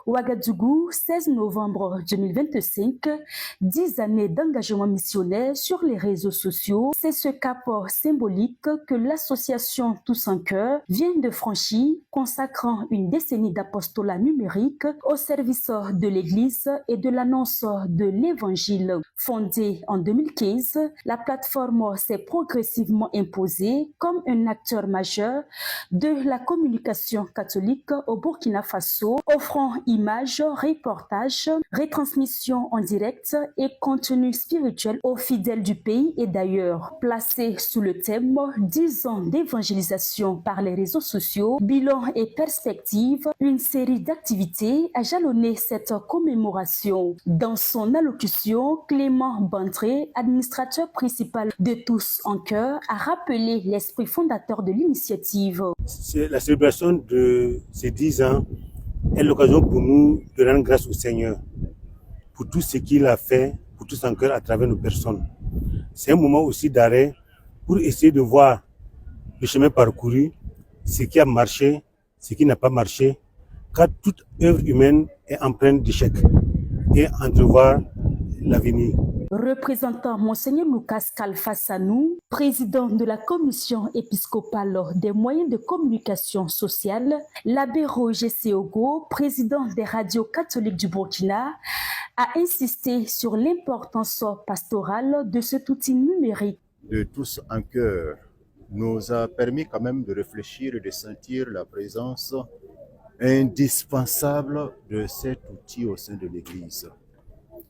Ouagadougou, 16 novembre 2025, 10 années d'engagement missionnaire sur les réseaux sociaux. C'est ce cap symbolique que l'association Tous en Cœur vient de franchir, consacrant une décennie d'apostolat numérique au service de l'Église et de l'annonce de l'Évangile. Fondée en 2015, la plateforme s'est progressivement imposée comme un acteur majeur de la communication catholique au Burkina Faso, offrant images, reportages, retransmissions en direct et contenu spirituel aux fidèles du pays et d'ailleurs. Placée sous le thème 10 ans d'évangélisation par les réseaux sociaux, bilan et perspective, une série d'activités a jalonné cette commémoration. Dans son allocution, Clément Bantré, administrateur principal de Tous en Cœur, a rappelé l'esprit fondateur de l'initiative. La célébration de ces 10 ans est l'occasion pour nous de rendre grâce au Seigneur pour tout ce qu'il a fait pour Tous en Cœur à travers nos personnes. C'est un moment aussi d'arrêt pour essayer de voir le chemin parcouru, ce qui a marché, ce qui n'a pas marché, car toute œuvre humaine est empreinte d'échecs et entrevoir l'avenir. Représentant Monseigneur Lucas Kalfassanou, président de la commission épiscopale des moyens de communication sociale, l'abbé Roger Seogo, président des radios catholiques du Burkina, a insisté sur l'importance pastorale de cet outil numérique. De Tous en Cœur nous a permis quand même de réfléchir et de sentir la présence indispensable de cet outil au sein de l'Église.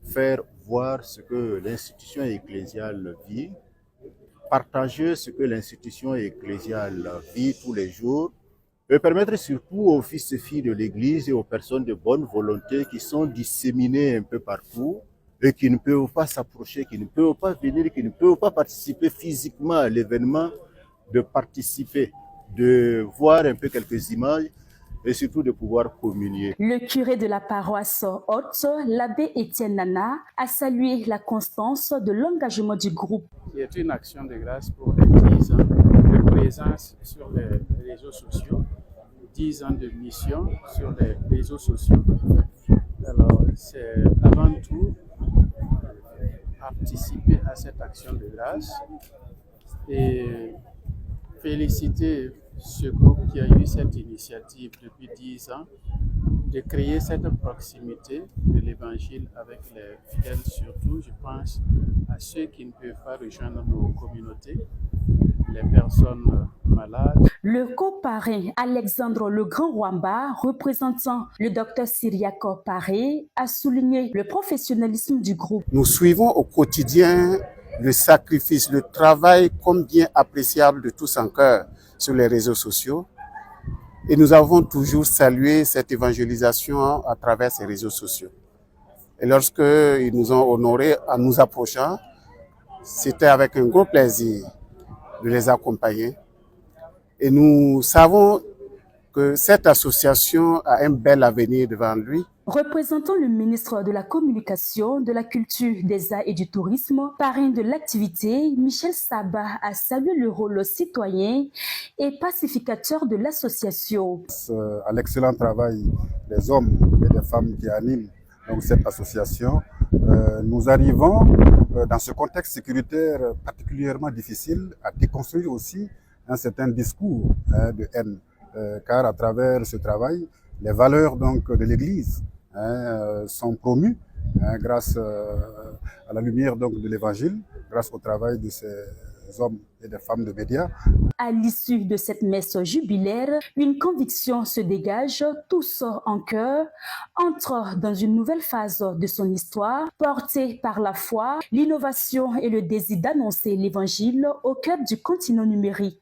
Faire voir ce que l'institution ecclésiale vit, partager ce que l'institution ecclésiale vit tous les jours, et permettre surtout aux fils et filles de l'Église et aux personnes de bonne volonté qui sont disséminées un peu partout et qui ne peuvent pas s'approcher, qui ne peuvent pas venir, qui ne peuvent pas participer physiquement à l'événement, de participer, de voir un peu quelques images et surtout de pouvoir communier. Le curé de la paroisse Haute, l'abbé Étienne Nana, a salué la constance de l'engagement du groupe. C'est une action de grâce pour les 10 ans de présence sur les réseaux sociaux, 10 ans de mission sur les réseaux sociaux. Alors, c'est avant tout participer à cette action de grâce et féliciter ce groupe qui a eu cette initiative depuis 10 ans de créer cette proximité de l'Évangile avec les fidèles, surtout, je pense, à ceux qui ne peuvent pas rejoindre nos communautés, les personnes malades. Le coparrain Alexandre Le Grand Wamba, représentant le docteur Syriaco Paré, a souligné le professionnalisme du groupe. Nous suivons au quotidien le sacrifice, le travail combien appréciable de Tous en Cœur sur les réseaux sociaux. Et nous avons toujours salué cette évangélisation à travers ces réseaux sociaux. Et lorsqu'ils nous ont honorés en nous approchant, c'était avec un gros plaisir de les accompagner. Et nous savons que cette association a un bel avenir devant lui. Représentant le ministre de la Communication, de la Culture, des Arts et du Tourisme, parrain de l'activité, Michel Sabat a salué le rôle citoyen et pacificateur de l'association. À l'excellent travail des hommes et des femmes qui animent donc, cette association, nous arrivons dans ce contexte sécuritaire particulièrement difficile à déconstruire aussi un certain discours de haine, car à travers ce travail, les valeurs donc, de l'Église sont promues grâce à la lumière donc, de l'Évangile, grâce au travail de ces hommes et des femmes de médias. À l'issue de cette messe jubilaire, une conviction se dégage, Tous en Cœur entre dans une nouvelle phase de son histoire, portée par la foi, l'innovation et le désir d'annoncer l'Évangile au cœur du continent numérique.